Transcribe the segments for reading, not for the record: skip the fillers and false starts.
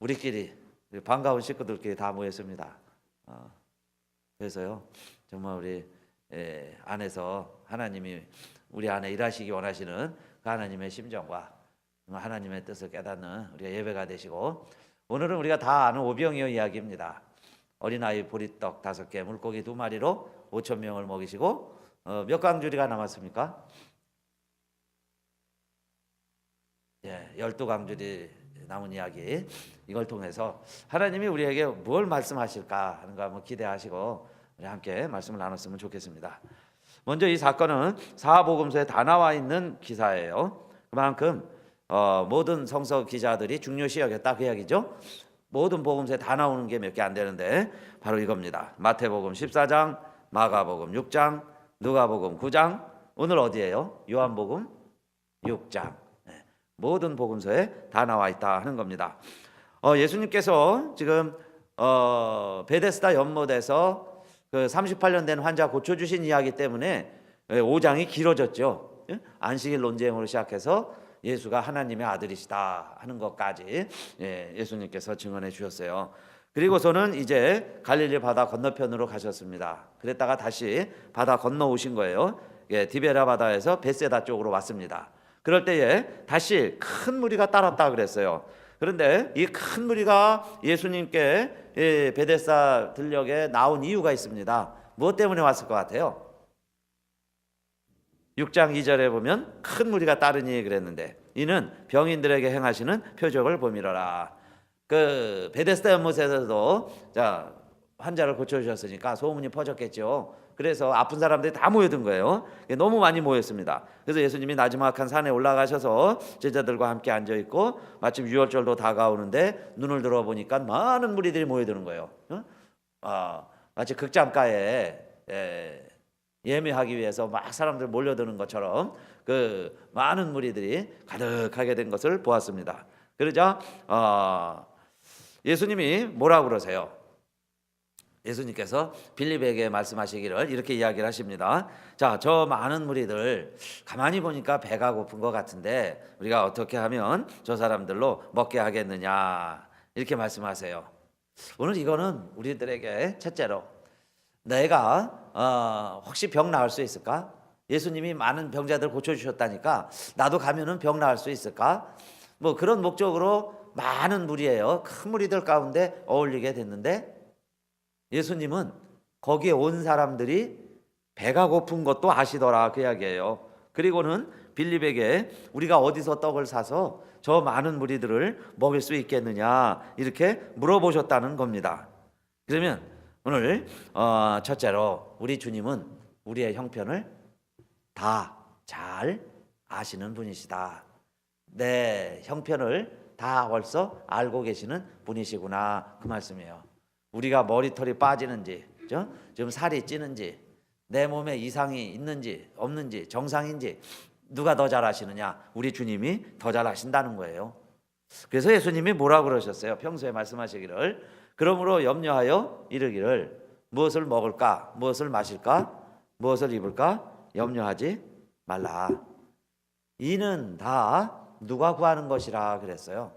우리끼리 반가운 식구들끼리 다 모였습니다. 그래서요 정말 우리 안에서 하나님이 우리 안에 일하시기 원하시는 그 하나님의 심정과 하나님의 뜻을 깨닫는 우리가 예배가 되시고, 오늘은 우리가 다 아는 오병이어 이야기입니다. 어린아이 보리떡 5개 물고기 2마리로 5,000명을 먹이시고 몇 강주리가 남았습니까? 12강주리 남은 이야기, 이걸 통해서 하나님이 우리에게 뭘 말씀하실까 하는 거 한번 기대하시고 우리 함께 말씀을 나눴으면 좋겠습니다. 먼저 이 사건은 사복음서에 다 나와 있는 기사예요. 그만큼 모든 성서 기자들이 중요시 여겼다 그 이야기죠. 모든 복음서에 다 나오는 게 몇 개 안 되는데 바로 이겁니다. 마태복음 14장, 마가복음 6장, 누가복음 9장, 오늘 어디예요? 요한복음 6장. 모든 복음서에 다 나와 있다 하는 겁니다. 예수님께서 지금 베데스다 연못에서 그 38년 된 환자 고쳐주신 이야기 때문에 5장이 길어졌죠. 안식일 논쟁으로 시작해서 예수가 하나님의 아들이시다 하는 것까지 예수님께서 증언해 주셨어요. 그리고서는 이제 갈릴리 바다 건너편으로 가셨습니다. 그랬다가 다시 바다 건너오신 거예요. 디베라 바다에서 베세다 쪽으로 왔습니다. 그럴 때에 다시 큰 무리가 따랐다 그랬어요. 그런데 이 큰 무리가 예수님께 베데스다 들녘에 나온 이유가 있습니다. 무엇 때문에 왔을 것 같아요? 6장 2절에 보면 큰 무리가 따르니 그랬는데 이는 병인들에게 행하시는 표적을 보미러라. 그 베데스다 연못에서도 환자를 고쳐주셨으니까 소문이 퍼졌겠죠. 그래서 아픈 사람들이 다 모여든 거예요. 너무 많이 모였습니다. 그래서 예수님이 나지막한 산에 올라가셔서 제자들과 함께 앉아있고 마침 유월절도 다가오는데 눈을 들어보니까 많은 무리들이 모여드는 거예요. 마치 극장가에 예매하기 위해서 막 사람들 몰려드는 것처럼 그 많은 무리들이 가득하게 된 것을 보았습니다. 그러자 예수님이 뭐라고 그러세요? 예수님께서 빌립에게 말씀하시기를 이렇게 이야기를 하십니다. 자, 저 많은 무리들 가만히 보니까 배가 고픈 것 같은데 우리가 어떻게 하면 저 사람들로 먹게 하겠느냐 이렇게 말씀하세요. 오늘 이거는 우리들에게 첫째로 내가 혹시 병 나을 수 있을까? 예수님이 많은 병자들 고쳐주셨다니까 나도 가면은 병 나을 수 있을까? 뭐 그런 목적으로 많은 무리예요. 큰 무리들 가운데 어울리게 됐는데 예수님은 거기에 온 사람들이 배가 고픈 것도 아시더라 그 이야기예요. 그리고는 빌립에게 우리가 어디서 떡을 사서 저 많은 무리들을 먹일 수 있겠느냐 이렇게 물어보셨다는 겁니다. 그러면 오늘 첫째로 우리 주님은 우리의 형편을 다 잘 아시는 분이시다. 내 형편을 다 벌써 알고 계시는 분이시구나 그 말씀이에요. 우리가 머리털이 빠지는지 지금 살이 찌는지 내 몸에 이상이 있는지 없는지 정상인지 누가 더 잘 아시느냐? 우리 주님이 더 잘 아신다는 거예요. 그래서 예수님이 뭐라고 그러셨어요? 평소에 말씀하시기를 그러므로 염려하여 이르기를 무엇을 먹을까? 무엇을 마실까? 무엇을 입을까? 염려하지 말라. 이는 다 누가 구하는 것이라 그랬어요?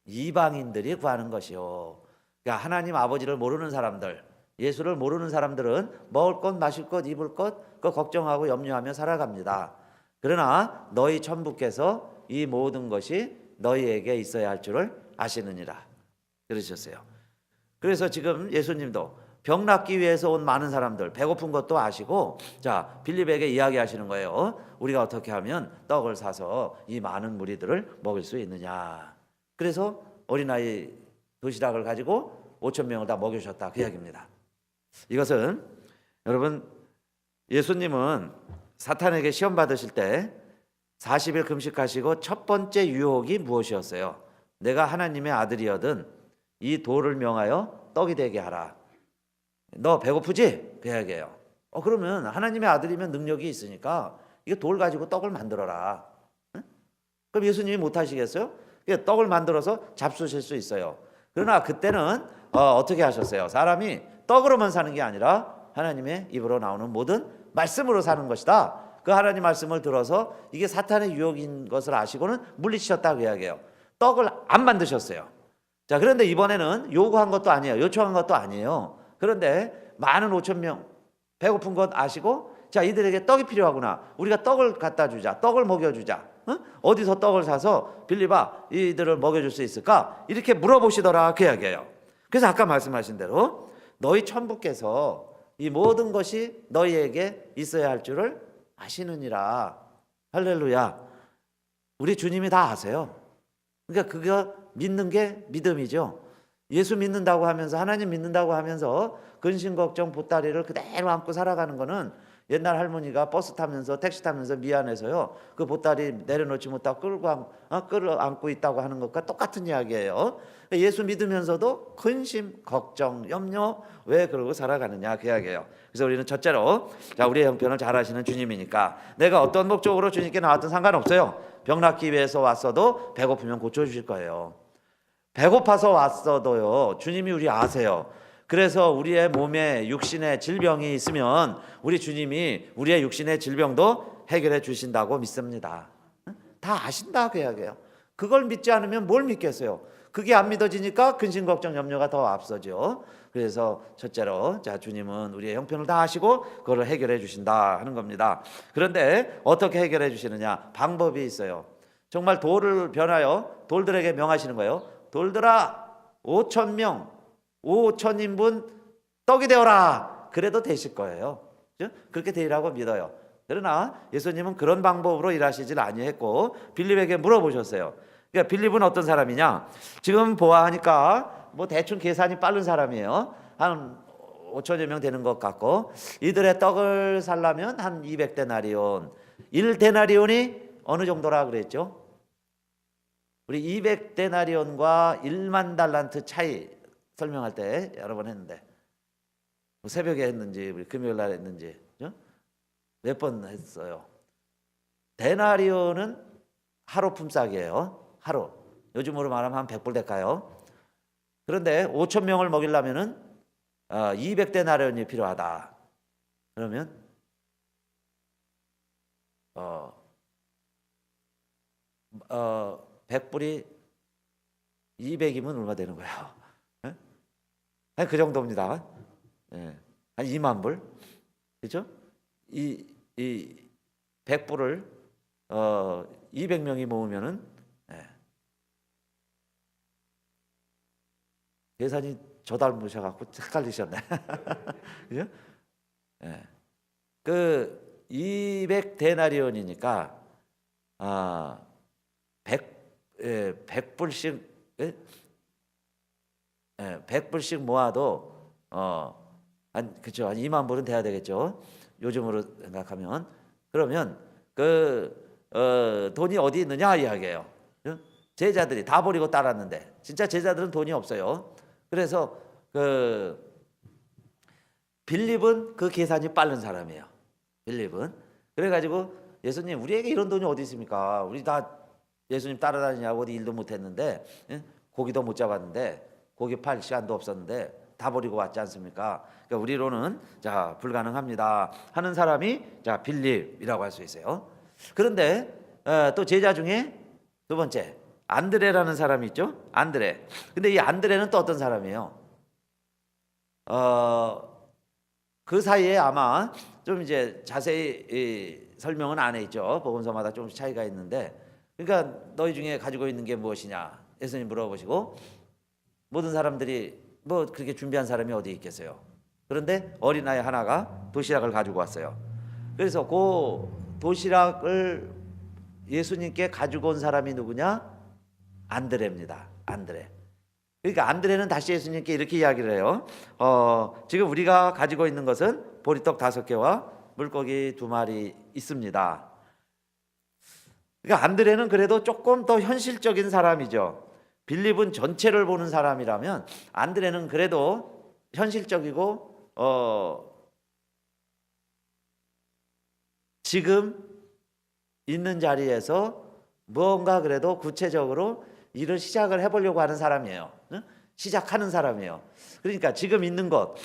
이방인들이 구하는 것이요. 그러니까 하나님 아버지를 모르는 사람들, 예수를 모르는 사람들은 먹을 것, 마실 것, 입을 것 그거 걱정하고 염려하며 살아갑니다. 그러나 너희 천부께서 이 모든 것이 너희에게 있어야 할 줄을 아시느니라 그러셨어요. 그래서 지금 예수님도 병 낫기 위해서 온 많은 사람들 배고픈 것도 아시고 자 빌립에게 이야기하시는 거예요. 우리가 어떻게 하면 떡을 사서 이 많은 무리들을 먹일 수 있느냐. 그래서 어린아이 도시락을 가지고 5,000명을 다 먹이셨다 그 이야기입니다. 이것은 여러분 예수님은 사탄에게 시험 받으실 때 40일 금식하시고 첫 번째 유혹이 무엇이었어요? 내가 하나님의 아들이거든 이 돌을 명하여 떡이 되게 하라. 너 배고프지? 그 이야기예요. 그러면 하나님의 아들이면 능력이 있으니까 이거 돌 가지고 떡을 만들어라. 응? 그럼 예수님이 못 하시겠어요? 떡을 만들어서 잡수실 수 있어요. 그러나 그때는 어떻게 하셨어요? 사람이 떡으로만 사는 게 아니라 하나님의 입으로 나오는 모든 말씀으로 사는 것이다. 그 하나님 말씀을 들어서 이게 사탄의 유혹인 것을 아시고는 물리치셨다 그 이야기예요. 떡을 안 만드셨어요. 자, 그런데 이번에는 요구한 것도 아니에요. 요청한 것도 아니에요. 그런데 많은 5천 명 배고픈 것 아시고, 자, 이들에게 떡이 필요하구나. 우리가 떡을 갖다 주자. 떡을 먹여주자. 어디서 떡을 사서 빌립아 이들을 먹여줄 수 있을까? 이렇게 물어보시더라 그 이야기예요. 그래서 아까 말씀하신 대로 너희 천부께서 이 모든 것이 너희에게 있어야 할 줄을 아시느니라. 할렐루야. 우리 주님이 다 아세요. 그러니까 그거 믿는 게 믿음이죠. 예수 믿는다고 하면서, 하나님 믿는다고 하면서 근심 걱정 보따리를 그대로 안고 살아가는 거는 옛날 할머니가 버스 타면서 택시 타면서 미안해서요 그 보따리 내려놓지 못하고 끌어안고 있다고 하는 것과 똑같은 이야기예요. 예수 믿으면서도 근심 걱정 염려 왜 그러고 살아가느냐 그 이야기예요. 그래서 우리는 첫째로, 자, 우리의 형편을 잘 아시는 주님이니까 내가 어떤 목적으로 주님께 나왔든 상관없어요. 병 낫기 위해서 왔어도 배고프면 고쳐주실 거예요. 배고파서 왔어도요 주님이 우리 아세요. 그래서 우리의 몸에 육신의 질병이 있으면 우리 주님이 우리의 육신의 질병도 해결해 주신다고 믿습니다. 다 아신다 그 이야기예요. 그걸 믿지 않으면 뭘 믿겠어요. 그게 안 믿어지니까 근심 걱정 염려가 더 앞서죠. 그래서 첫째로, 자, 주님은 우리의 형편을 다 아시고 그걸 해결해 주신다 하는 겁니다. 그런데 어떻게 해결해 주시느냐? 방법이 있어요. 정말 돌을 변하여 돌들에게 명하시는 거예요. 돌들아 5천 명 5천인분 떡이 되어라. 그래도 되실 거예요. 그렇게 되리라고 믿어요. 그러나 예수님은 그런 방법으로 일하시질 아니했고 빌립에게 물어보셨어요. 그러니까 빌립은 어떤 사람이냐? 지금 보아하니까 뭐 대충 계산이 빠른 사람이에요. 한 5천여 명 되는 것 같고, 이들의 떡을 살려면 한 200데나리온. 1데나리온이 어느 정도라 그랬죠? 우리 200데나리온과 1만 달란트 차이 설명할 때 여러 번 했는데, 뭐 새벽에 했는지 우리 금요일 날 했는지 몇 번 했어요. 데나리온은 하루 품삯이에요. 하루. 요즘으로 말하면 한 100불 될까요? 그런데 5천 명을 먹이려면은 200데나리온이 필요하다. 그러면 100불이 200이면 얼마 되는 거예요? 한 그 정도입니다. 한 2만 불, 그렇죠? 이 100불을 200명이 모으면은 계산이 저 닮으셔갖고 헷갈리셨네. 그죠? 그 200데나리온이니까 100불씩 100불씩 모아도 그죠? 한 2만 불은 돼야 되겠죠. 요즘으로 생각하면. 그러면 돈이 어디 있느냐 이야기예요. 제자들이 다 버리고 따랐는데 진짜 제자들은 돈이 없어요. 그래서 빌립은 그 계산이 빠른 사람이에요. 빌립은. 그래가지고 예수님, 우리에게 이런 돈이 어디 있습니까? 우리 다 예수님 따라다니냐고 어디 일도 못했는데, 고기도 못 잡았는데, 고기 팔 시간도 없었는데 다 버리고 왔지 않습니까? 그러니까 우리로는 자 불가능합니다 하는 사람이 자 빌립이라고 할 수 있어요. 그런데 또 제자 중에 두 번째 안드레라는 사람이 있죠. 안드레. 근데 이 안드레는 또 어떤 사람이에요? 그 사이에 아마 좀 이제 자세히 설명은 안 해 있죠. 복음서마다 조금씩 차이가 있는데, 그러니까 너희 중에 가지고 있는 게 무엇이냐 예수님 물어보시고, 모든 사람들이 뭐 그렇게 준비한 사람이 어디 있겠어요. 그런데 어린아이 하나가 도시락을 가지고 왔어요. 그래서 그 도시락을 예수님께 가지고 온 사람이 누구냐? 안드레입니다. 안드레. 그러니까 안드레는 다시 예수님께 이렇게 이야기를 해요. 지금 우리가 가지고 있는 것은 보리떡 5개와 물고기 2마리 있습니다. 그러니까 안드레는 그래도 조금 더 현실적인 사람이죠. 빌립은 전체를 보는 사람이라면 안드레는 그래도 현실적이고 지금 있는 자리에서 무언가 그래도 구체적으로 일을 시작을 해보려고 하는 사람이에요. 시작하는 사람이에요. 그러니까 지금 있는 것,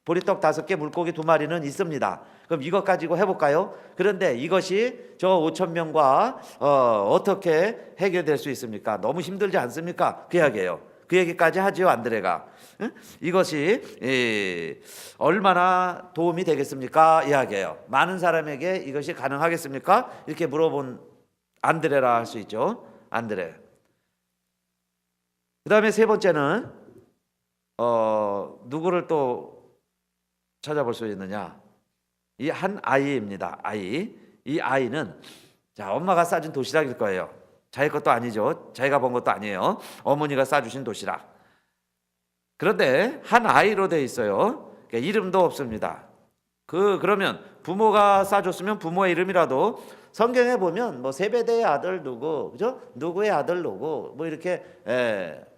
보리떡 5개, 물고기 2마리는 있습니다. 그럼 이것 가지고 해볼까요? 그런데 이것이 저 5천 명과 어떻게 해결될 수 있습니까? 너무 힘들지 않습니까? 그 이야기예요. 그 얘기까지 하지요, 안드레가. 응? 이것이 얼마나 도움이 되겠습니까? 이야기해요. 많은 사람에게 이것이 가능하겠습니까? 이렇게 물어본 안드레라 할 수 있죠. 안드레. 그 다음에 세 번째는 누구를 또 찾아볼 수 있느냐? 이 한 아이입니다. 아이. 이 아이는 자, 엄마가 싸준 도시락일 거예요. 자기 것도 아니죠. 자기가 번 것도 아니에요. 어머니가 싸주신 도시락. 그런데 한 아이로 돼 있어요. 그러니까 이름도 없습니다. 그러면 부모가 싸줬으면 부모의 이름이라도 성경에 보면 뭐 세베대의 아들 누구, 그죠? 누구의 아들 누구, 뭐 이렇게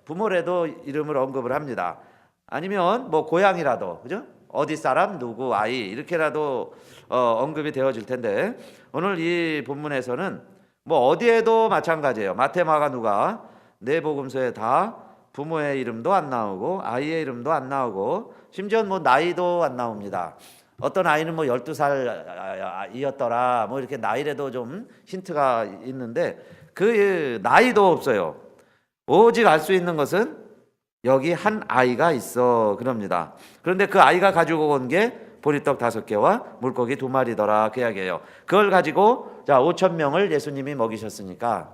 부모라도 이름을 언급을 합니다. 아니면 뭐 고향이라도, 그죠? 어디 사람 누구 아이 이렇게라도 언급이 되어질 텐데 오늘 이 본문에서는 뭐 어디에도 마찬가지예요. 마태, 마가, 누가 네 복음서에 다 부모의 이름도 안 나오고 아이의 이름도 안 나오고 심지어 뭐 나이도 안 나옵니다. 어떤 아이는 뭐 12살이었더라 뭐 이렇게 나이라도 좀 힌트가 있는데 그 나이도 없어요. 오직 알 수 있는 것은 여기 한 아이가 있어 그럽니다. 그런데 그 아이가 가지고 온 게 보리떡 5개와 물고기 2마리더라 그 이야기예요. 그걸 가지고 자 5천 명을 예수님이 먹이셨으니까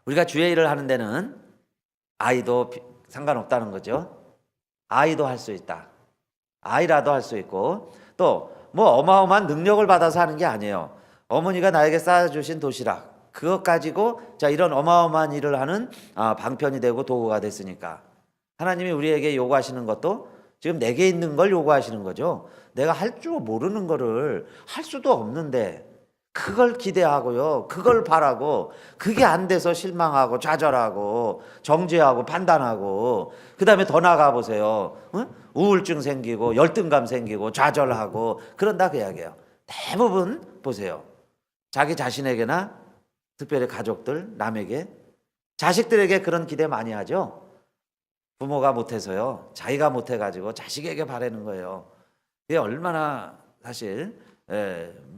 우리가 주의 일을 하는 데는 아이도 상관없다는 거죠. 아이도 할 수 있다. 아이라도 할 수 있고 또 뭐 어마어마한 능력을 받아서 하는 게 아니에요. 어머니가 나에게 쌓아주신 도시락 그것 가지고 자 이런 어마어마한 일을 하는 방편이 되고 도구가 됐으니까 하나님이 우리에게 요구하시는 것도 지금 내게 있는 걸 요구하시는 거죠. 내가 할 줄 모르는 거를 할 수도 없는데 그걸 기대하고요. 그걸 바라고 그게 안 돼서 실망하고 좌절하고 정죄하고 판단하고 그다음에 더 나아가 보세요. 우울증 생기고 열등감 생기고 좌절하고 그런다 그 이야기예요. 대부분 보세요. 자기 자신에게나 특별히 가족들, 남에게 자식들에게 그런 기대 많이 하죠. 부모가 못해서요. 자기가 못해가지고 자식에게 바라는 거예요. 이게 얼마나 사실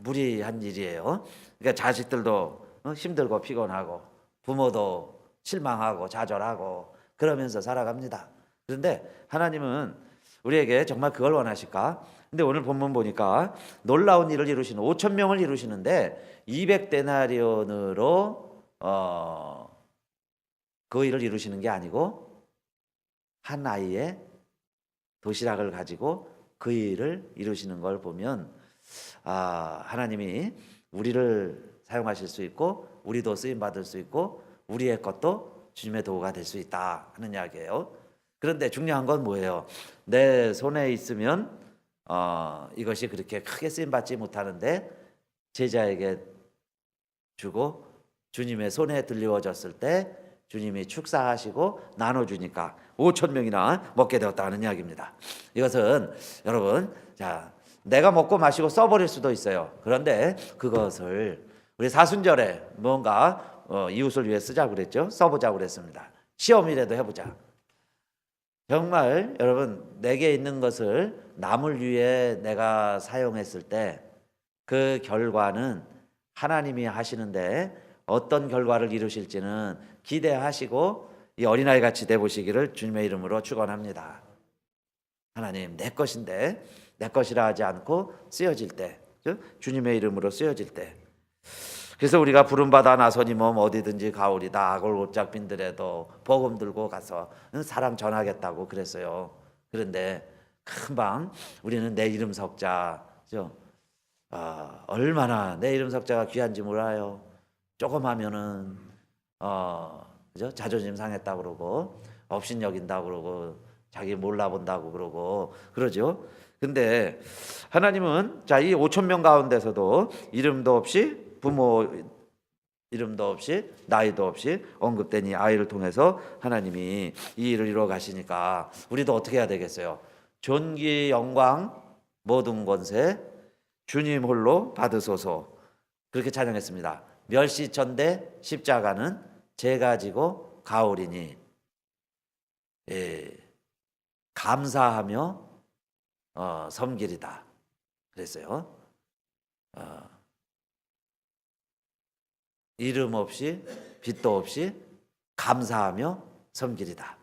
무리한 일이에요. 그러니까 자식들도 힘들고 피곤하고 부모도 실망하고 좌절하고 그러면서 살아갑니다. 그런데 하나님은 우리에게 정말 그걸 원하실까? 근데 오늘 본문 보니까 놀라운 일을 이루시는 5천 명을 이루시는데 200데나리온으로 그 일을 이루시는 게 아니고 한 아이의 도시락을 가지고 그 일을 이루시는 걸 보면 하나님이 우리를 사용하실 수 있고 우리도 쓰임 받을 수 있고 우리의 것도 주님의 도구가 될 수 있다 하는 이야기예요. 그런데 중요한 건 뭐예요? 내 손에 있으면 이것이 그렇게 크게 쓰임 받지 못하는데 제자에게 주고 주님의 손에 들려졌을 때 주님이 축사하시고 나눠주니까 5천 명이나 먹게 되었다는 이야기입니다. 이것은 여러분 자 내가 먹고 마시고 써버릴 수도 있어요. 그런데 그것을 우리 사순절에 뭔가 이웃을 위해 쓰자고 그랬죠. 써보자고 그랬습니다. 시험이라도 해보자. 정말 여러분 내게 있는 것을 남을 위해 내가 사용했을 때 그 결과는 하나님이 하시는데 어떤 결과를 이루실지는 기대하시고 이 어린아이 같이 돼보시기를 주님의 이름으로 축원합니다. 하나님 내 것인데 내 것이라 하지 않고 쓰여질 때 주님의 이름으로 쓰여질 때 그래서 우리가 부름받아 나서니 몸 어디든지 가오리다 악을 곧작 빈들에도 복음 들고 가서 사랑 전하겠다고 그랬어요. 그런데 금방 우리는 내 이름 석자 얼마나 내 이름 석자가 귀한지 몰라요. 조금 하면은 그죠? 자존심 상했다 그러고 업신여긴다 그러고 자기 몰라본다고 그러고 그러죠. 근데 하나님은 자 이 5천 명 가운데서도 이름도 없이 부모 이름도 없이 나이도 없이 언급된 이 아이를 통해서 하나님이 이 일을 이루어 가시니까 우리도 어떻게 해야 되겠어요? 존귀 영광 모든 권세 주님 홀로 받으소서 그렇게 찬양했습니다. 멸시천대 십자가는 제가 지고 가오리니 감사하며 섬기리다 그랬어요. 이름 없이 빛도 없이 감사하며 섬기리다.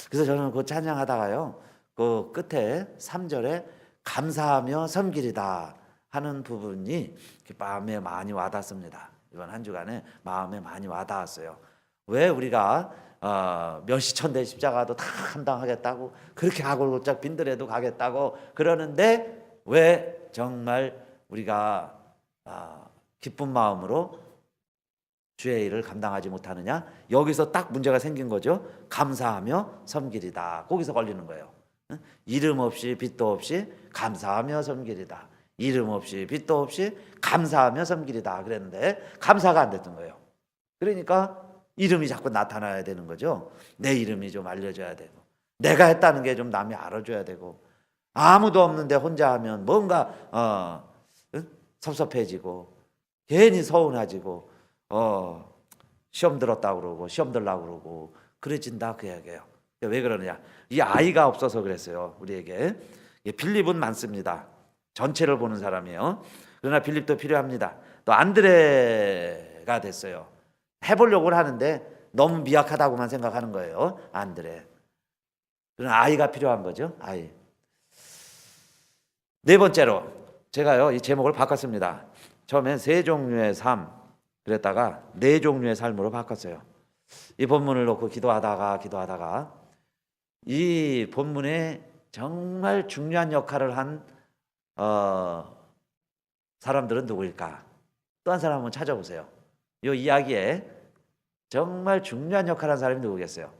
그래서 저는 그 찬양하다가요, 그 끝에 3절에 감사하며 섬기리다 하는 부분이 마음에 많이 와닿습니다. 이번 한 주간에 마음에 많이 와닿았어요. 왜 우리가 몇시천대 십자가도 다 감당하겠다고 그렇게 가골골짝 빈들에도 가겠다고 그러는데 왜 정말 우리가 기쁜 마음으로 주의 일을 감당하지 못하느냐? 여기서 딱 문제가 생긴 거죠. 감사하며 섬기리다. 거기서 걸리는 거예요. 이름 없이 빚도 없이 감사하며 섬기리다. 이름 없이 빚도 없이 감사하며 섬기리다 그랬는데 감사가 안 됐던 거예요. 그러니까 이름이 자꾸 나타나야 되는 거죠. 내 이름이 좀 알려져야 되고 내가 했다는 게 좀 남이 알아줘야 되고 아무도 없는데 혼자 하면 뭔가 섭섭해지고 괜히 서운해지고 시험 들었다고 그러고 시험 들라고 그러고 그래진다 그 얘기예요. 왜 그러느냐? 이 아이가 없어서 그랬어요. 우리에게 빌립은 많습니다. 전체를 보는 사람이에요. 그러나 빌립도 필요합니다. 또 안드레가 됐어요. 해보려고 하는데 너무 미약하다고만 생각하는 거예요. 안드레. 그런 아이가 필요한 거죠. 아이. 네 번째로 제가요 이 제목을 바꿨습니다. 처음엔 세 종류의 삶 그랬다가 네 종류의 삶으로 바꿨어요. 이 본문을 놓고 기도하다가 이 본문에 정말 중요한 역할을 한 사람들은 누구일까? 또 한 사람 한번 찾아보세요. 이 이야기에 정말 중요한 역할을 한 사람이 누구겠어요?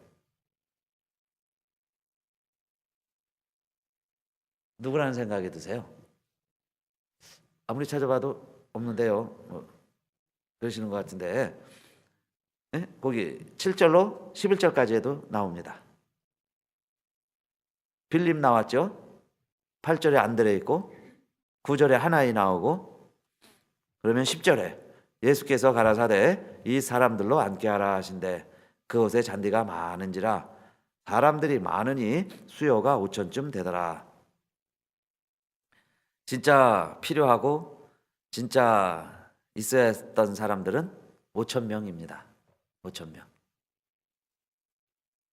누구라는 생각이 드세요? 아무리 찾아봐도 없는데요. 그러시는 것 같은데 거기 7절로 11절까지에도 나옵니다. 빌립 나왔죠? 8절에 안드레 있고 9절에 하나이 나오고 그러면 10절에 예수께서 가라사대 이 사람들로 앉게 하라 하신대 그곳에 잔디가 많은지라 사람들이 많으니 수요가 5천쯤 되더라. 진짜 필요하고 진짜 있어야 했던 사람들은 5,000명입니다. 5,000명.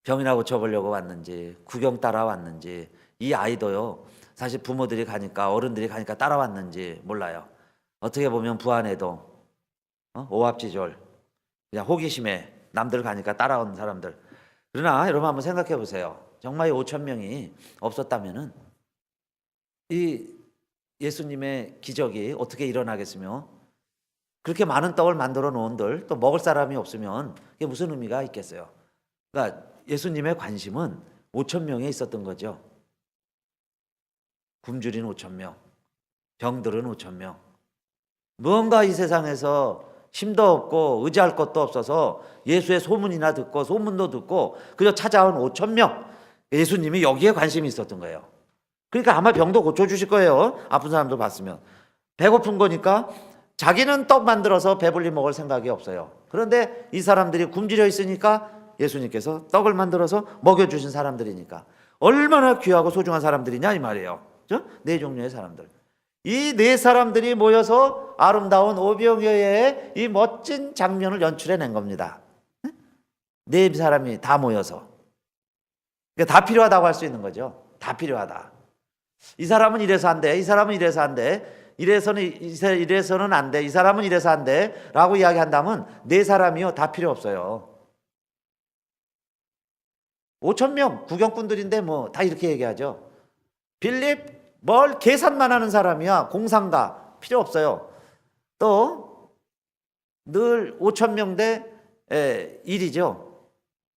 병이나 고쳐보려고 왔는지 구경 따라왔는지 이 아이도요 사실 부모들이 가니까 어른들이 가니까 따라왔는지 몰라요. 어떻게 보면 부안해도 오합지졸 그냥 호기심에 남들 가니까 따라온 사람들. 그러나 여러분 한번 생각해 보세요. 정말 5,000명이 없었다면은 이 예수님의 기적이 어떻게 일어나겠으며 그렇게 많은 떡을 만들어 놓은들 또 먹을 사람이 없으면 그게 무슨 의미가 있겠어요? 그러니까 예수님의 관심은 5,000명에 있었던 거죠. 굶주린 5,000명, 병들은 5,000명. 무언가 이 세상에서 힘도 없고 의지할 것도 없어서 예수의 소문이나 듣고 소문도 듣고 그저 찾아온 5,000명. 예수님이 여기에 관심이 있었던 거예요. 그러니까 아마 병도 고쳐주실 거예요. 아픈 사람도 봤으면. 배고픈 거니까 자기는 떡 만들어서 배불리 먹을 생각이 없어요. 그런데 이 사람들이 굶주려 있으니까 예수님께서 떡을 만들어서 먹여주신 사람들이니까 얼마나 귀하고 소중한 사람들이냐 이 말이에요. 그렇죠? 네 종류의 사람들. 이 네 사람들이 모여서 아름다운 오병이어의 이 멋진 장면을 연출해낸 겁니다. 네 사람이 다 모여서. 그러니까 다 필요하다고 할 수 있는 거죠. 다 필요하다. 이 사람은 이래서 안 돼. 이 사람은 이래서 안 돼. 이래서는 안 돼. 이 사람은 이래서 안 돼. 라고 이야기한다면 네 사람이요. 다 필요 없어요. 5,000명 구경꾼들인데 뭐 다 이렇게 얘기하죠. 빌립 뭘 계산만 하는 사람이야. 공상가 필요 없어요. 또 늘 5,000명 대 1이죠.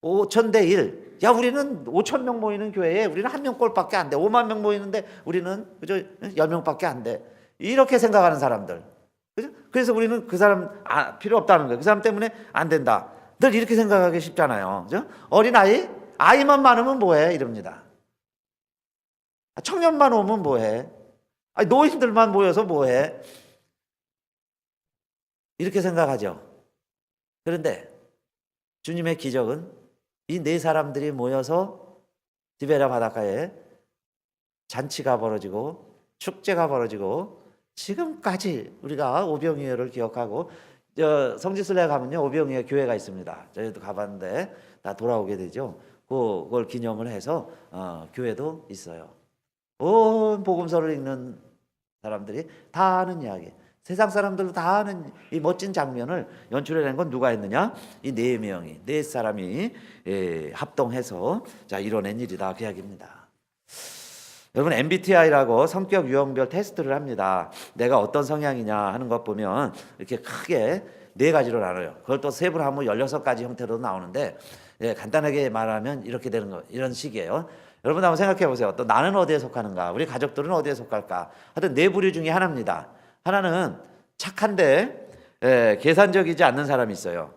5,000대 1. 야 우리는 5,000명 모이는 교회에 우리는 한 명꼴밖에 안 돼. 5만 명 모이는데 우리는 그저 10명밖에 안 돼. 이렇게 생각하는 사람들. 그죠? 그래서 우리는 그 사람 필요 없다는 거예요. 그 사람 때문에 안 된다. 늘 이렇게 생각하기 쉽잖아요. 그죠? 어린아이? 아이만 많으면 뭐해? 이럽니다. 청년만 오면 뭐해? 노인들만 모여서 뭐해? 이렇게 생각하죠. 그런데 주님의 기적은 이 네 사람들이 모여서 디베라 바닷가에 잔치가 벌어지고 축제가 벌어지고 지금까지 우리가 오병이어를 기억하고 저 성지순례 가면요 오병이어 교회가 있습니다. 저희도 가봤는데 다 돌아오게 되죠. 그걸 기념을 해서 교회도 있어요. 온 복음서를 읽는 사람들이 다 아는 이야기, 세상 사람들도 다 아는 이 멋진 장면을 연출해낸 건 누가 했느냐? 이 네 명이, 네 사람이 합동해서 자 이뤄낸 일이다 그 이야기입니다. 여러분 MBTI라고 성격 유형별 테스트를 합니다. 내가 어떤 성향이냐 하는 것 보면 이렇게 크게 네 가지로 나눠요. 그걸 또 세분화하면 16가지 형태로 나오는데 간단하게 말하면 이렇게 되는 거 이런 식이에요. 여러분 한번 생각해 보세요. 또 나는 어디에 속하는가? 우리 가족들은 어디에 속할까? 하여튼 네 부류 중에 하나입니다. 하나는 착한데 계산적이지 않는 사람이 있어요.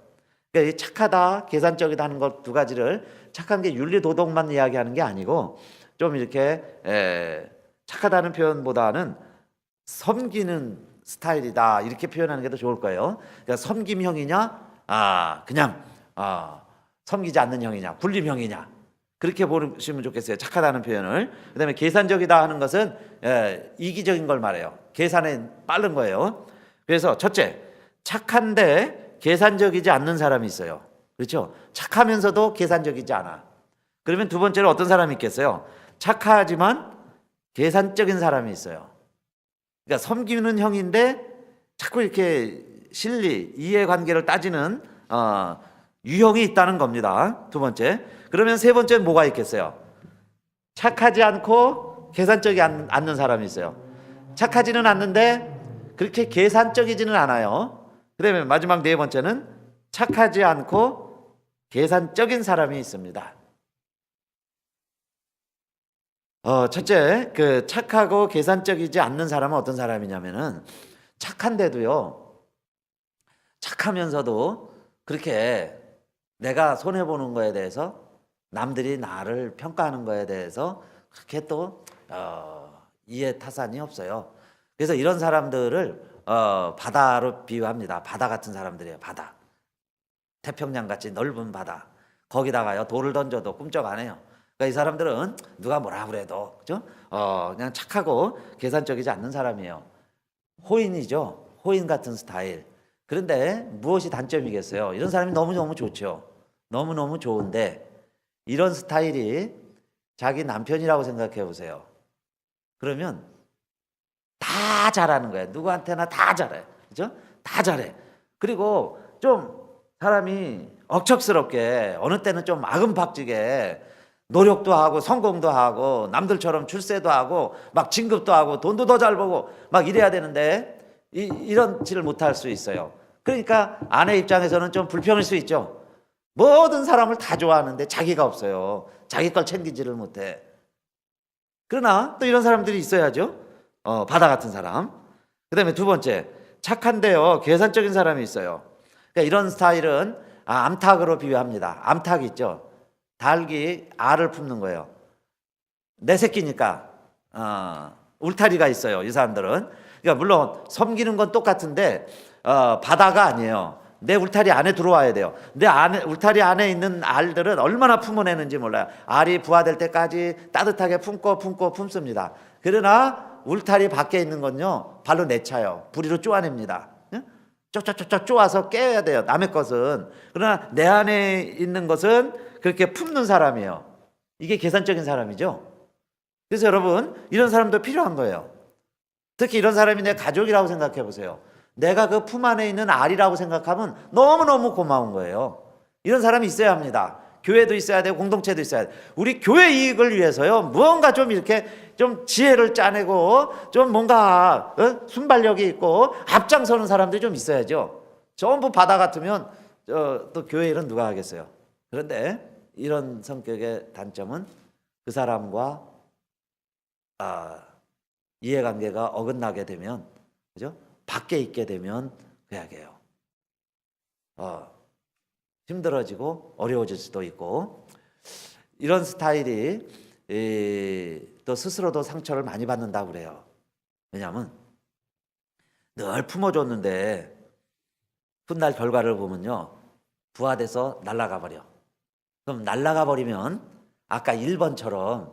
그러니까 이 착하다, 계산적이다 하는 것 두 가지를 착한 게 윤리 도덕만 이야기하는 게 아니고 좀 이렇게 착하다는 표현보다는 섬기는 스타일이다 이렇게 표현하는 게 더 좋을 거예요. 그러니까 섬김형이냐, 그냥 섬기지 않는 형이냐, 굴림형이냐 그렇게 보시면 좋겠어요. 착하다는 표현을. 그다음에 계산적이다 하는 것은 이기적인 걸 말해요. 계산에 빠른 거예요. 그래서 첫째, 착한데 계산적이지 않는 사람이 있어요. 그렇죠? 착하면서도 계산적이지 않아. 그러면 두 번째로 어떤 사람이 있겠어요? 착하지만 계산적인 사람이 있어요. 그러니까 섬기는 형인데 자꾸 이렇게 실리, 이해관계를 따지는 유형이 있다는 겁니다. 두 번째. 그러면 세 번째는 뭐가 있겠어요? 착하지 않고 계산적이 않는 사람이 있어요. 착하지는 않는데 그렇게 계산적이지는 않아요. 그다음에 마지막 네 번째는 착하지 않고 계산적인 사람이 있습니다. 첫째, 그 착하고 계산적이지 않는 사람은 어떤 사람이냐면은 착한데도요, 착하면서도 그렇게 내가 손해보는 거에 대해서 남들이 나를 평가하는 거에 대해서 그렇게 또 이해 타산이 없어요. 그래서 이런 사람들을 바다로 비유합니다. 바다 같은 사람들이에요. 바다. 태평양 같이 넓은 바다. 거기다가요 돌을 던져도 꿈쩍 안 해요. 그러니까 이 사람들은 누가 뭐라 그래도 그죠? 그냥 착하고 계산적이지 않는 사람이에요. 호인이죠. 호인 같은 스타일. 그런데 무엇이 단점이겠어요? 이런 사람이 너무너무 좋죠. 너무너무 좋은데 이런 스타일이 자기 남편이라고 생각해 보세요. 그러면 다 잘하는 거예요. 누구한테나 다 잘해. 그죠? 다 잘해. 그리고 좀 사람이 억척스럽게 어느 때는 좀 아금박지게 노력도 하고 성공도 하고 남들처럼 출세도 하고 막 진급도 하고 돈도 더 잘 벌고 막 이래야 되는데 이런지를 못할 수 있어요. 그러니까 아내 입장에서는 좀 불평일 수 있죠. 모든 사람을 다 좋아하는데 자기가 없어요. 자기 걸 챙기지를 못해. 그러나 또 이런 사람들이 있어야죠. 바다 같은 사람. 그 다음에 두 번째, 착한데요 계산적인 사람이 있어요. 그러니까 이런 스타일은 암탉으로 비유합니다. 암탉 있죠. 닭이 알을 품는 거예요. 내 새끼니까 울타리가 있어요. 이 사람들은. 그러니까 물론 섬기는 건 똑같은데 바다가 아니에요. 내 울타리 안에 들어와야 돼요. 내 안에 울타리 안에 있는 알들은 얼마나 품어내는지 몰라요. 알이 부화될 때까지 따뜻하게 품습니다. 그러나 울타리 밖에 있는 건요 발로 내차요. 부리로 쪼아냅니다. 쪼쪼쪼쪼 쪼아서 깨야 돼요. 남의 것은. 그러나 내 안에 있는 것은 그렇게 품는 사람이에요. 이게 계산적인 사람이죠. 그래서 여러분 이런 사람도 필요한 거예요. 특히 이런 사람이 내 가족이라고 생각해 보세요. 내가 그 품 안에 있는 알이라고 생각하면 너무너무 고마운 거예요. 이런 사람이 있어야 합니다. 교회도 있어야 되고 공동체도 있어야 돼요. 우리 교회 이익을 위해서요 무언가 좀 이렇게 좀 지혜를 짜내고 좀 뭔가 순발력이 있고 앞장서는 사람들이 좀 있어야죠. 전부 바다 같으면 또 교회 일은 누가 하겠어요. 그런데 이런 성격의 단점은 그 사람과 이해관계가 어긋나게 되면 그죠? 밖에 있게 되면 그 이야기예요. 힘들어지고 어려워질 수도 있고 이런 스타일이 또 스스로도 상처를 많이 받는다고 그래요. 왜냐하면 늘 품어줬는데 훗날 결과를 보면요 부화돼서 날아가 버려. 그럼 날아가 버리면 아까 1번처럼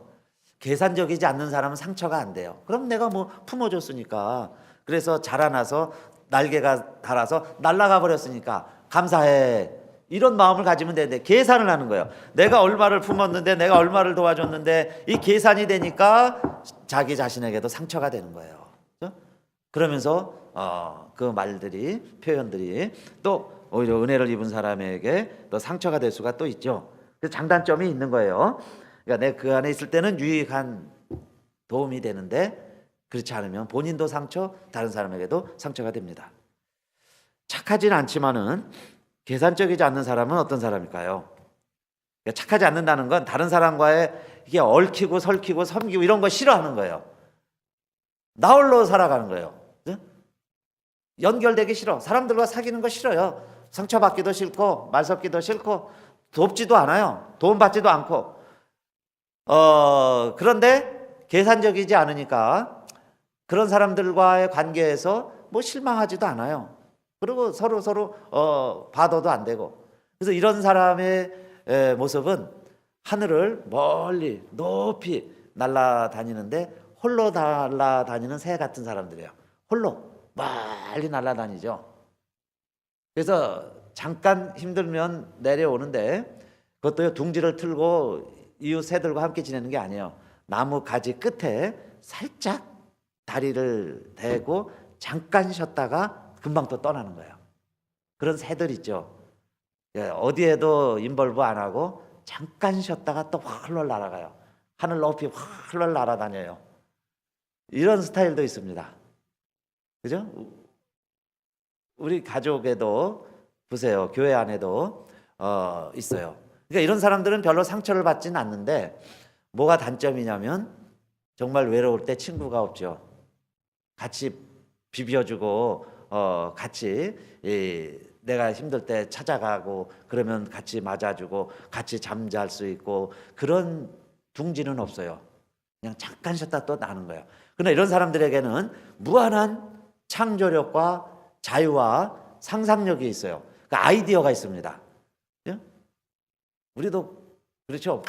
계산적이지 않는 사람은 상처가 안 돼요. 그럼 내가 뭐 품어줬으니까 그래서 자라나서 날개가 달아서 날아가 버렸으니까 감사해. 이런 마음을 가지면 되는데 계산을 하는 거예요. 내가 얼마를 품었는데, 내가 얼마를 도와줬는데, 이 계산이 되니까 자기 자신에게도 상처가 되는 거예요. 그렇죠? 그러면서 그 말들이, 표현들이 또 오히려 은혜를 입은 사람에게 또 상처가 될 수가 또 있죠. 그 장단점이 있는 거예요. 그러니까 내가 그 안에 있을 때는 유익한 도움이 되는데, 그렇지 않으면 본인도 상처, 다른 사람에게도 상처가 됩니다. 착하진 않지만은 계산적이지 않는 사람은 어떤 사람일까요? 그러니까 착하지 않는다는 건 다른 사람과의 이게 얽히고 설키고 섬기고 이런 거 싫어하는 거예요. 나 홀로 살아가는 거예요. 연결되기 싫어. 사람들과 사귀는 거 싫어요. 상처받기도 싫고 말 섞기도 싫고 돕지도 않아요. 도움받지도 않고. 그런데 계산적이지 않으니까 그런 사람들과의 관계에서 뭐 실망하지도 않아요. 그리고 서로 봐도도 안 되고. 그래서 이런 사람의 모습은 하늘을 멀리 높이 날아다니는데 홀로 날아다니는 새 같은 사람들이에요. 홀로 멀리 날아다니죠. 그래서 잠깐 힘들면 내려오는데 그것도요, 둥지를 틀고 이웃 새들과 함께 지내는 게 아니에요. 나무 가지 끝에 살짝 다리를 대고 잠깐 쉬었다가 금방 또 떠나는 거예요. 그런 새들 있죠. 어디에도 인벌브 안 하고 잠깐 쉬었다가 또 활활 날아가요. 하늘 높이 활활 날아다녀요. 이런 스타일도 있습니다. 그죠? 우리 가족에도 보세요. 교회 안에도 있어요. 그러니까 이런 사람들은 별로 상처를 받지는 않는데 뭐가 단점이냐면 정말 외로울 때 친구가 없죠. 같이 비벼주고 같이 내가 힘들 때 찾아가고 그러면 같이 맞아주고 같이 잠잘 수 있고 그런 둥지는 없어요. 그냥 잠깐 쉬었다 또 나는 거예요. 그러나 이런 사람들에게는 무한한 창조력과 자유와 상상력이 있어요. 그러니까 아이디어가 있습니다. 우리도 그렇죠.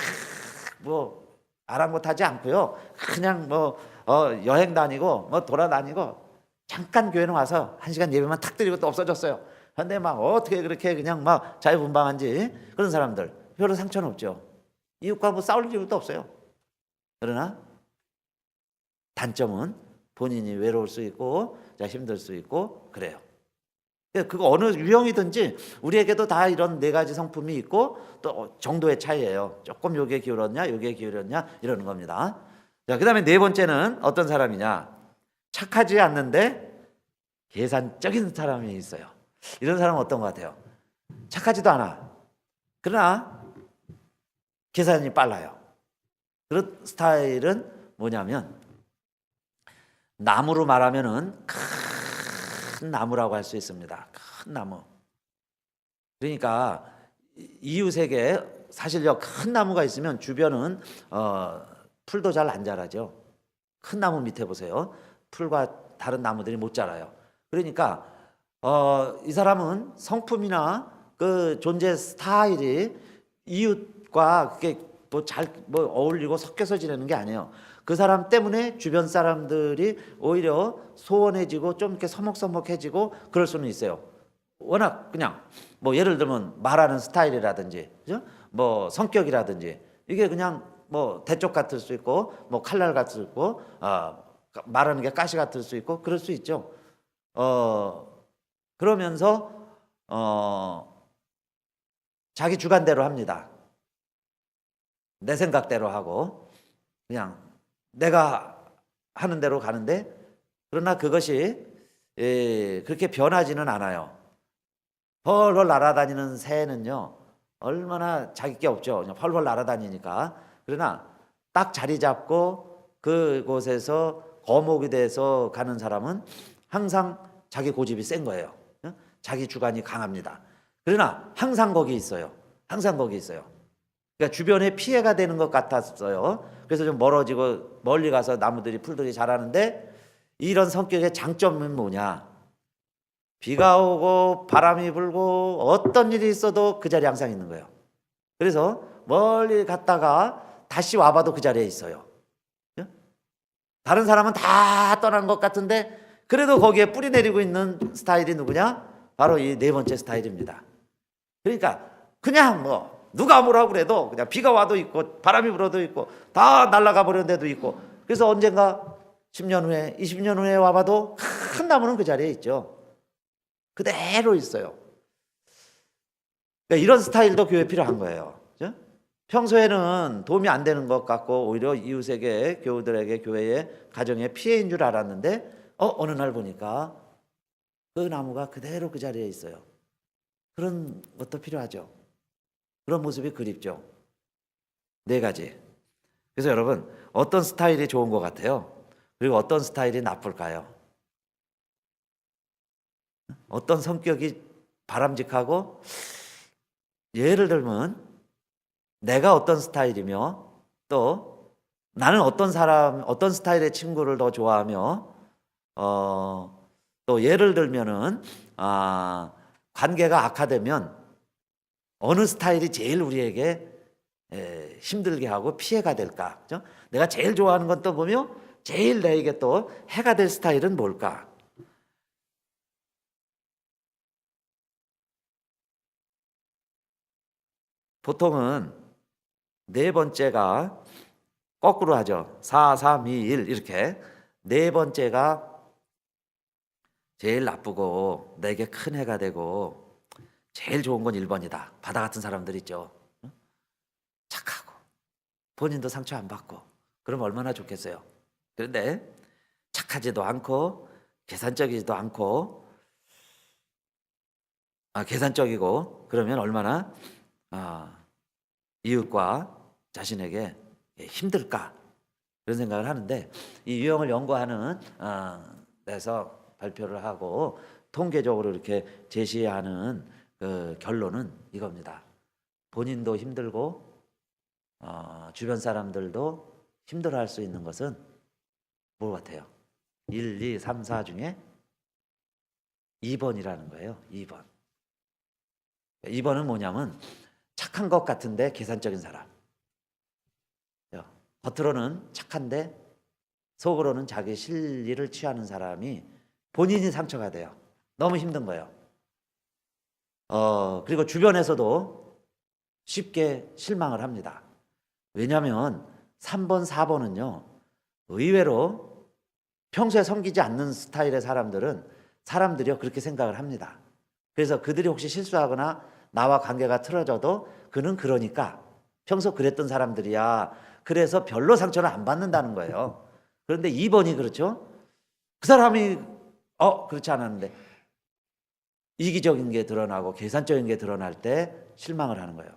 뭐 아랑곳하지 않고요. 그냥 뭐 여행 다니고 뭐 돌아다니고 잠깐 교회는 와서 1시간 예배만 탁 드리고 또 없어졌어요. 그런데 막 어떻게 그렇게 그냥 막 자유분방한지 그런 사람들 별로 상처는 없죠. 이웃과 뭐 싸울 이유도 없어요. 그러나 단점은 본인이 외로울 수 있고 힘들 수 있고 그래요. 그거 어느 유형이든지 우리에게도 다 이런 네 가지 성품이 있고 또 정도의 차이예요. 조금 요게 기울었냐 요게 기울었냐 이러는 겁니다. 자, 그다음에 네 번째는 어떤 사람이냐? 착하지 않는데 계산적인 사람이 있어요. 이런 사람은 어떤 것 같아요? 착하지도 않아. 그러나 계산이 빨라요. 그런 스타일은 뭐냐면 나무로 말하면은 큰 나무라고 할 수 있습니다. 큰 나무. 그러니까 이웃에게 사실요, 큰 나무가 있으면 주변은 풀도 잘 안 자라죠. 큰 나무 밑에 보세요. 풀과 다른 나무들이 못 자라요. 그러니까 이 사람은 성품이나 그 존재 스타일이 이웃과 그게 뭐 어울리고 섞여서 지내는 게 아니에요. 그 사람 때문에 주변 사람들이 오히려 소원해지고 좀 이렇게 서먹서먹해지고 그럴 수는 있어요. 워낙 그냥 뭐 예를 들면 말하는 스타일이라든지, 그죠? 뭐 성격이라든지 이게 그냥 뭐 대쪽 같을 수 있고 뭐 칼날 같을 수 있고 말하는 게 가시 같을 수 있고 그럴 수 있죠. 그러면서 자기 주관대로 합니다. 내 생각대로 하고 그냥 내가 하는 대로 가는데 그러나 그것이 그렇게 변하지는 않아요. 펄펄 날아다니는 새는요 얼마나 자기 게 없죠. 그냥 펄펄 날아다니니까. 그러나 딱 자리 잡고 그곳에서 거목이 돼서 가는 사람은 항상 자기 고집이 센 거예요. 자기 주관이 강합니다. 그러나 항상 거기 있어요. 항상 거기 있어요. 그러니까 주변에 피해가 되는 것 같았어요. 그래서 좀 멀어지고 멀리 가서 나무들이 풀들이 자라는데 이런 성격의 장점은 뭐냐? 비가 오고 바람이 불고 어떤 일이 있어도 그 자리에 항상 있는 거예요. 그래서 멀리 갔다가 다시 와봐도 그 자리에 있어요. 다른 사람은 다 떠난 것 같은데 그래도 거기에 뿌리 내리고 있는 스타일이 누구냐? 바로 이 네 번째 스타일입니다. 그러니까 그냥 뭐 누가 뭐라고 그래도 그냥 비가 와도 있고 바람이 불어도 있고 다 날아가 버리는 데도 있고, 그래서 언젠가 10년 후에 20년 후에 와봐도 큰 나무는 그 자리에 있죠. 그대로 있어요. 그러니까 이런 스타일도 교회에 필요한 거예요. 그죠? 평소에는 도움이 안 되는 것 같고 오히려 이웃에게, 교우들에게, 교회에, 가정에 피해인 줄 알았는데 어느 날 보니까 그 나무가 그대로 그 자리에 있어요. 그런 것도 필요하죠. 그런 모습이 그립죠. 네 가지. 그래서 여러분, 어떤 스타일이 좋은 것 같아요? 그리고 어떤 스타일이 나쁠까요? 어떤 성격이 바람직하고, 예를 들면 내가 어떤 스타일이며 또 나는 어떤 스타일의 친구를 더 좋아하며, 또 예를 들면은 관계가 악화되면 어느 스타일이 제일 우리에게 힘들게 하고 피해가 될까? 그죠? 내가 제일 좋아하는 건 또 보며 제일 나에게 또 해가 될 스타일은 뭘까? 보통은 네 번째가 거꾸로 하죠. 4, 3, 2, 1 이렇게. 네 번째가 제일 나쁘고 내게 큰 해가 되고, 제일 좋은 건 1번이다. 바다 같은 사람들 있죠. 착하고 본인도 상처 안 받고 그럼 얼마나 좋겠어요. 그런데 착하지도 않고 계산적이지도 않고 계산적이고 그러면 얼마나 이웃과 자신에게 힘들까, 그런 생각을 하는데, 이 유형을 연구하는 데서 발표를 하고 통계적으로 이렇게 제시하는 그 결론은 이겁니다. 본인도 힘들고 주변 사람들도 힘들어할 수 있는 것은 뭐 같아요? 1, 2, 3, 4 중에 2번이라는 거예요. 2번. 2번은 뭐냐면 착한 것 같은데 계산적인 사람. 겉으로는 착한데 속으로는 자기 실리를 취하는 사람이 본인이 상처가 돼요. 너무 힘든 거예요. 그리고 주변에서도 쉽게 실망을 합니다. 왜냐하면 3번, 4번은요, 의외로 평소에 섬기지 않는 스타일의 사람들은 사람들이요 그렇게 생각을 합니다. 그래서 그들이 혹시 실수하거나 나와 관계가 틀어져도 그는 그러니까 평소 그랬던 사람들이야. 그래서 별로 상처를 안 받는다는 거예요. 그런데 2번이 그렇죠. 그 사람이 그렇지 않았는데 이기적인 게 드러나고 계산적인 게 드러날 때 실망을 하는 거예요.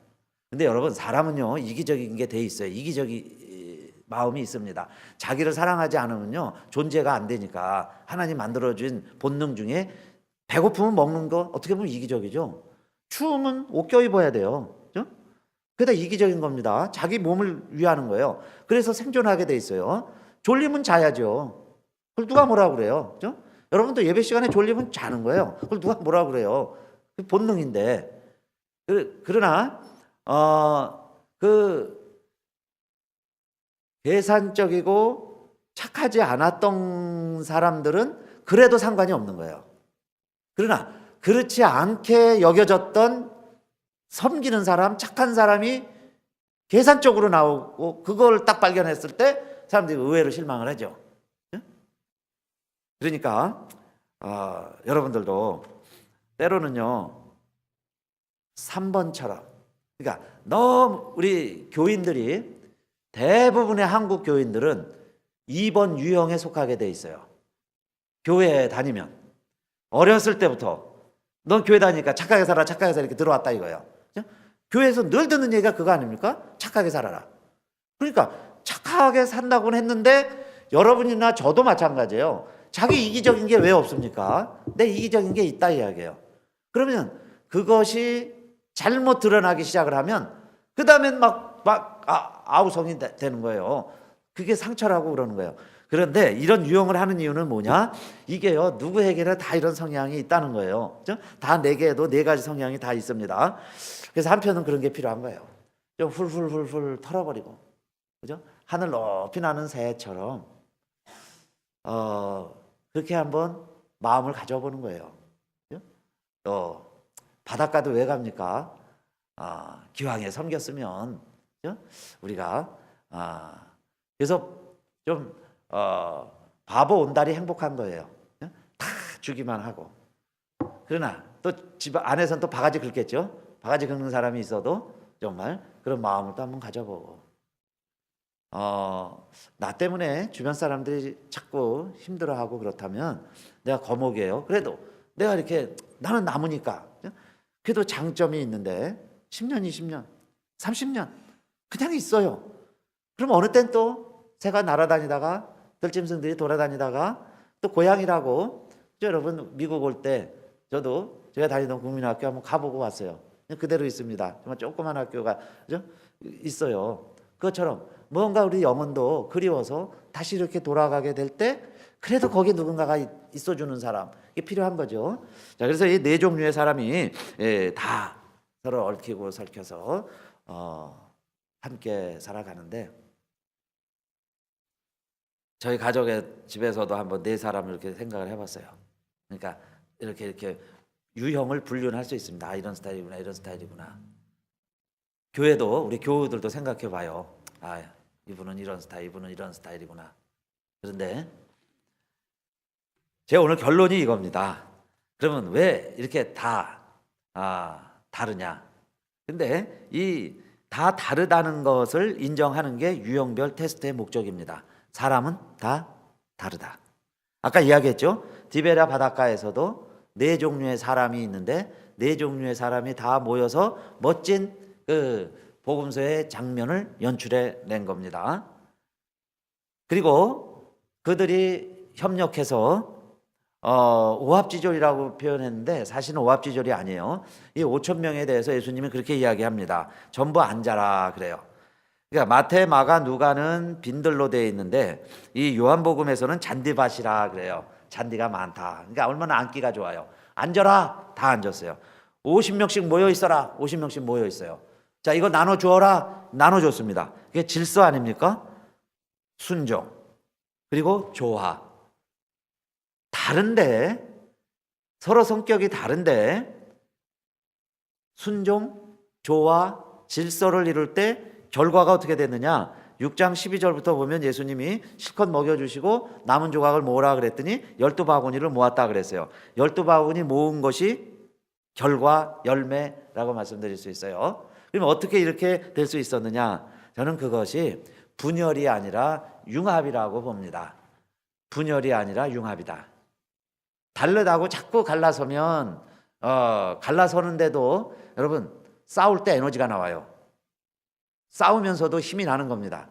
근데 여러분, 사람은요 이기적인 게 돼 있어요. 이기적인 마음이 있습니다. 자기를 사랑하지 않으면요 존재가 안 되니까. 하나님 만들어준 본능 중에 배고프면 먹는 거 어떻게 보면 이기적이죠. 추우면 옷 껴입어야 돼요. 그죠? 그게 다 이기적인 겁니다. 자기 몸을 위하는 거예요. 그래서 생존하게 돼 있어요. 졸리면 자야죠. 그걸 누가 뭐라고 그래요? 그죠? 여러분도 예배 시간에 졸리면 자는 거예요. 그걸 누가 뭐라고 그래요? 그 본능인데. 그러나 그 계산적이고 착하지 않았던 사람들은 그래도 상관이 없는 거예요. 그러나 그렇지 않게 여겨졌던 섬기는 사람, 착한 사람이 계산적으로 나오고 그걸 딱 발견했을 때 사람들이 의외로 실망을 하죠. 그러니까 여러분들도 때로는요 3번처럼, 그러니까 너무 우리 교인들이, 대부분의 한국 교인들은 2번 유형에 속하게 돼 있어요. 교회에 다니면 어렸을 때부터 넌 교회 다니니까 착하게 살아, 착하게 살아 이렇게 들어왔다 이거예요. 교회에서 늘 듣는 얘기가 그거 아닙니까? 착하게 살아라. 그러니까 착하게 산다고는 했는데 여러분이나 저도 마찬가지예요. 자기 이기적인 게 왜 없습니까? 내 이기적인 게 있다 이야기예요. 그러면 그것이 잘못 드러나기 시작을 하면 그 다음엔 아우성이 되는 거예요. 그게 상처라고 그러는 거예요. 그런데 이런 유형을 하는 이유는 뭐냐? 이게요 누구에게나 다 이런 성향이 있다는 거예요. 그죠? 다 내게도 네 가지 성향이 다 있습니다. 그래서 한편은 그런 게 필요한 거예요. 좀 훌훌훌훌 털어버리고, 그죠? 하늘 높이 나는 새처럼 그렇게 한번 마음을 가져보는 거예요. 또 바닷가도 왜 갑니까? 기왕에 섬겼으면 우리가 그래서 좀 바보 온달이 행복한 거예요. 다 주기만 하고. 그러나 또 집 안에서는 또 바가지 긁겠죠. 바가지 긁는 사람이 있어도 정말 그런 마음을 또 한번 가져보고. 나 때문에 주변 사람들이 자꾸 힘들어하고 그렇다면 내가 거목이에요. 그래도 내가 이렇게 나는 나무니까 그래도 장점이 있는데 10년, 20년, 30년 그냥 있어요. 그럼 어느 땐 또 새가 날아다니다가 들짐승들이 돌아다니다가 또 고양이라고 여러분 미국 올 때 저도 제가 다니던 국민학교 한번 가보고 왔어요. 그대로 있습니다. 정말 조그만 학교가 그죠? 있어요. 그것처럼 뭔가 우리 영혼도 그리워서 다시 이렇게 돌아가게 될 때 그래도 거기에 누군가가 있어주는 사람 이게 필요한 거죠. 자, 그래서 이 네 종류의 사람이 다 서로 얽히고 설켜서 함께 살아가는데 저희 가족의 집에서도 한번 네 사람을 이렇게 생각을 해봤어요. 그러니까 이렇게 유형을 분류할 수 있습니다. 이런 스타일이구나, 이런 스타일이구나. 교회도 우리 교우들도 생각해봐요. 이분은 이런 스타일, 이분은 이런 스타일이구나. 그런데 제 오늘 결론이 이겁니다. 그러면 왜 이렇게 다 다르냐? 근데 이 다 다르다는 것을 인정하는 게 유형별 테스트의 목적입니다. 사람은 다 다르다. 아까 이야기했죠? 디베랴 바닷가에서도 네 종류의 사람이 있는데 네 종류의 사람이 다 모여서 멋진 그 복음서의 장면을 연출해 낸 겁니다. 그리고 그들이 협력해서 오합지졸이라고 표현했는데 사실은 오합지졸이 아니에요. 이 5천 명에 대해서 예수님이 그렇게 이야기합니다. 전부 앉아라 그래요. 그러니까 마태, 마가, 누가는 빈들로 되어 있는데 이 요한복음에서는 잔디밭이라 그래요. 잔디가 많다. 그러니까 얼마나 앉기가 좋아요. 앉아라. 다 앉았어요. 50명씩 모여 있어라. 50명씩 모여 있어요. 자, 이거 나눠 주어라. 나눠 줬습니다. 그게 질서 아닙니까? 순종. 그리고 조화. 다른데 서로 성격이 다른데 순종, 조화, 질서를 이룰 때 결과가 어떻게 됐느냐? 6장 12절부터 보면 예수님이 실컷 먹여주시고 남은 조각을 모으라 그랬더니 12바구니를 모았다 그랬어요. 12바구니 모은 것이 결과, 열매라고 말씀드릴 수 있어요. 그럼 어떻게 이렇게 될 수 있었느냐? 저는 그것이 분열이 아니라 융합이라고 봅니다. 분열이 아니라 융합이다. 다르다고 자꾸 갈라서면 갈라서는데도 여러분 싸울 때 에너지가 나와요. 싸우면서도 힘이 나는 겁니다.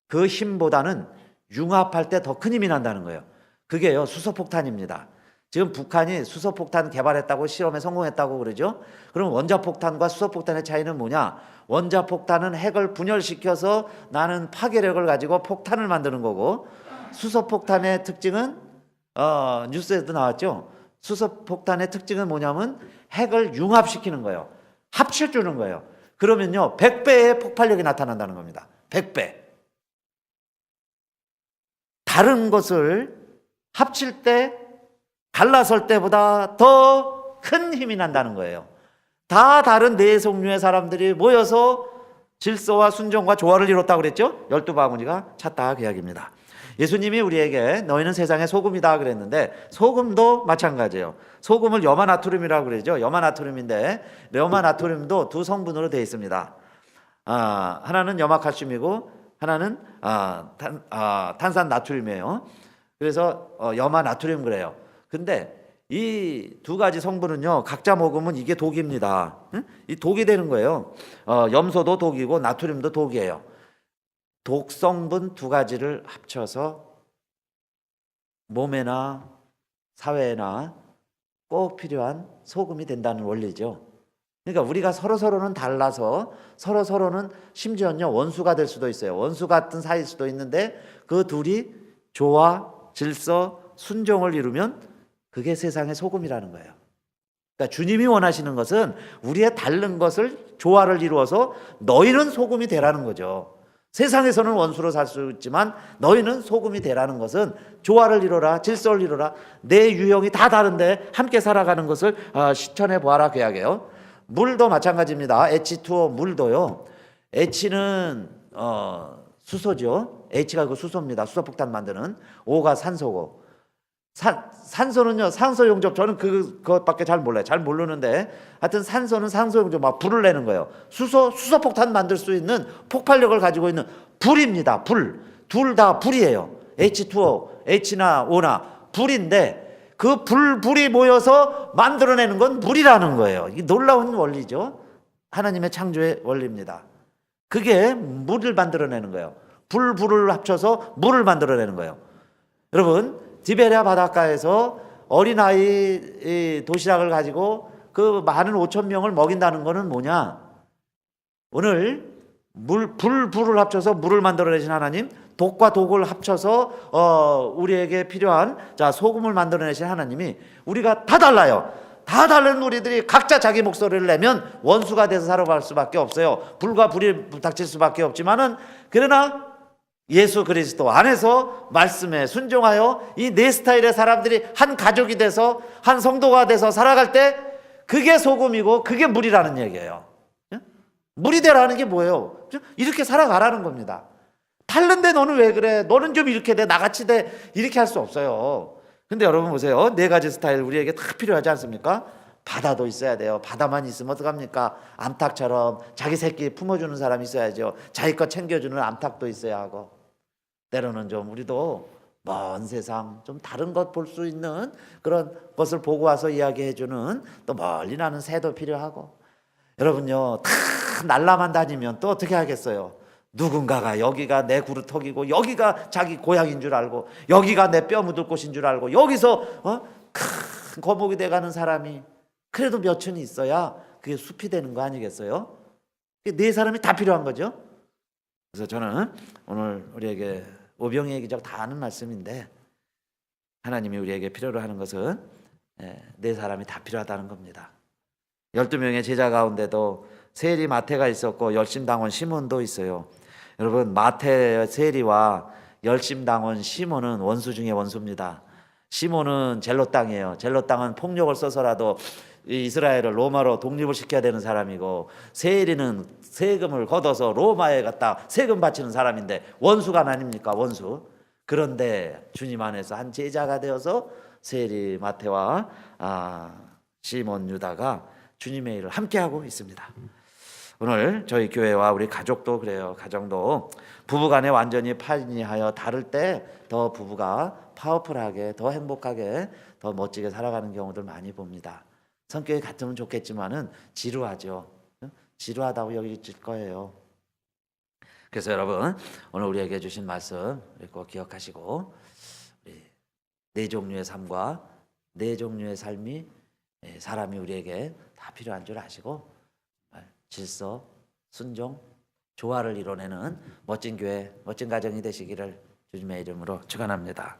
그 힘보다는 융합할 때 더 큰 힘이 난다는 거예요. 그게요 수소폭탄입니다. 지금 북한이 수소폭탄 개발했다고 실험에 성공했다고 그러죠. 그럼 원자폭탄과 수소폭탄의 차이는 뭐냐? 원자폭탄은 핵을 분열시켜서 나는 파괴력을 가지고 폭탄을 만드는 거고 수소폭탄의 특징은 뉴스에도 나왔죠. 수소폭탄의 특징은 뭐냐면 핵을 융합시키는 거예요. 합쳐주는 거예요. 그러면요 100배의 폭발력이 나타난다는 겁니다. 100배. 다른 것을 합칠 때 갈라설 때보다 더 큰 힘이 난다는 거예요. 다 다른 네 종류의 사람들이 모여서 질서와 순종과 조화를 이뤘다고 그랬죠. 12바구니가 찼다 그 이야기입니다. 예수님이 우리에게 너희는 세상의 소금이다 그랬는데 소금도 마찬가지예요. 소금을 염화나트륨이라고 그러죠. 염화나트륨인데 염화나트륨도 두 성분으로 되어 있습니다. 하나는 염화칼슘이고 하나는 탄산나트륨이에요. 그래서 염화나트륨 그래요. 근데 이 두 가지 성분은요 각자 먹으면 이게 독입니다. 이 독이 되는 거예요. 염소도 독이고 나트륨도 독이에요. 독성분 두 가지를 합쳐서 몸에나 사회에나 꼭 필요한 소금이 된다는 원리죠. 그러니까 우리가 서로는 달라서 서로는 심지어는요 원수가 될 수도 있어요. 원수 같은 사이일 수도 있는데 그 둘이 조화, 질서, 순종을 이루면 그게 세상의 소금이라는 거예요. 그러니까 주님이 원하시는 것은 우리의 다른 것을 조화를 이루어서 너희는 소금이 되라는 거죠. 세상에서는 원수로 살 수 있지만 너희는 소금이 되라는 것은 조화를 이루라, 질서를 이루라. 내 유형이 다 다른데 함께 살아가는 것을 실천해 보아라 계약이에요. 물도 마찬가지입니다. H2O 물도요. H는 수소죠. H가 그 수소입니다. 수소폭탄 만드는. O가 산소고. 산소는요, 산소 용접. 저는 그것밖에 잘 몰라요. 잘 모르는데 하여튼 산소는 산소 용접, 막 불을 내는 거예요. 수소폭탄 만들 수 있는 폭발력을 가지고 있는 불입니다. 불. 둘 다 불이에요. H2O, H나 O나 불인데 그 불이 모여서 만들어내는 건 물이라는 거예요. 이게 놀라운 원리죠. 하나님의 창조의 원리입니다. 그게 물을 만들어내는 거예요. 불을 합쳐서 물을 만들어내는 거예요. 여러분, 디베리아 바닷가에서 어린아이 도시락을 가지고 그 많은 5천 명을 먹인다는 거는 뭐냐? 오늘 불을 합쳐서 물을 만들어내신 하나님, 독과 독을 합쳐서 우리에게 필요한 소금을 만들어내신 하나님이 우리가 다 달라요. 다 다른 우리들이 각자 자기 목소리를 내면 원수가 돼서 살아갈 수밖에 없어요. 불과 불이 부닥칠 수밖에 없지만은, 그러나 예수 그리스도 안에서 말씀에 순종하여 이 네 스타일의 사람들이 한 가족이 돼서 한 성도가 돼서 살아갈 때 그게 소금이고 그게 물이라는 얘기예요. 물이 되라는 게 뭐예요? 이렇게 살아가라는 겁니다. 다른데 너는 왜 그래? 너는 좀 이렇게 돼, 나같이 돼, 이렇게 할 수 없어요. 근데 여러분 보세요. 네 가지 스타일 우리에게 다 필요하지 않습니까? 바다도 있어야 돼요. 바다만 있으면 어떡합니까? 암탉처럼 자기 새끼 품어주는 사람이 있어야죠. 자기 거 챙겨주는 암탉도 있어야 하고, 때로는 좀 우리도 먼 세상 좀 다른 것 볼 수 있는 그런 것을 보고 와서 이야기해주는 또 멀리 나는 새도 필요하고. 여러분요, 다 날라만 다니면 또 어떻게 하겠어요? 누군가가 여기가 내 구루터기고 여기가 자기 고향인 줄 알고 여기가 내 뼈 묻을 곳인 줄 알고 여기서 큰 거목이 돼가는 사람이 그래도 몇천이 있어야 그게 숲이 되는 거 아니겠어요? 네 사람이 다 필요한 거죠. 그래서 저는 오늘 우리에게 오병이의 기적 다 아는 말씀인데, 하나님이 우리에게 필요로 하는 것은 네 사람이 다 필요하다는 겁니다. 12명의 제자 가운데도 세리 마태가 있었고 열심당원 시몬도 있어요. 여러분, 마태 세리와 열심당원 시몬은 원수 중에 원수입니다. 시몬은 젤로 땅이에요. 젤로 땅은 폭력을 써서라도 이스라엘을 로마로 독립을 시켜야 되는 사람이고, 세리는 세금을 걷어서 로마에 갔다 세금 바치는 사람인데 원수가 아닙니까? 원수. 그런데 주님 안에서 한 제자가 되어서 세리 마태와 시몬 유다가 주님의 일을 함께하고 있습니다. 오늘 저희 교회와 우리 가족도 그래요. 가정도 부부간에 완전히 파이하여 다를 때 더 부부가 파워풀하게, 더 행복하게, 더 멋지게 살아가는 경우들 많이 봅니다. 성격이 같으면 좋겠지만은 지루하죠. 지루하다고 여길 거예요. 그래서 여러분, 오늘 우리에게 주신 말씀 꼭 기억하시고, 네 종류의 삶과 네 종류의 삶이 사람이 우리에게 다 필요한 줄 아시고, 질서, 순종, 조화를 이뤄내는 멋진 교회, 멋진 가정이 되시기를 주님의 이름으로 축원합니다.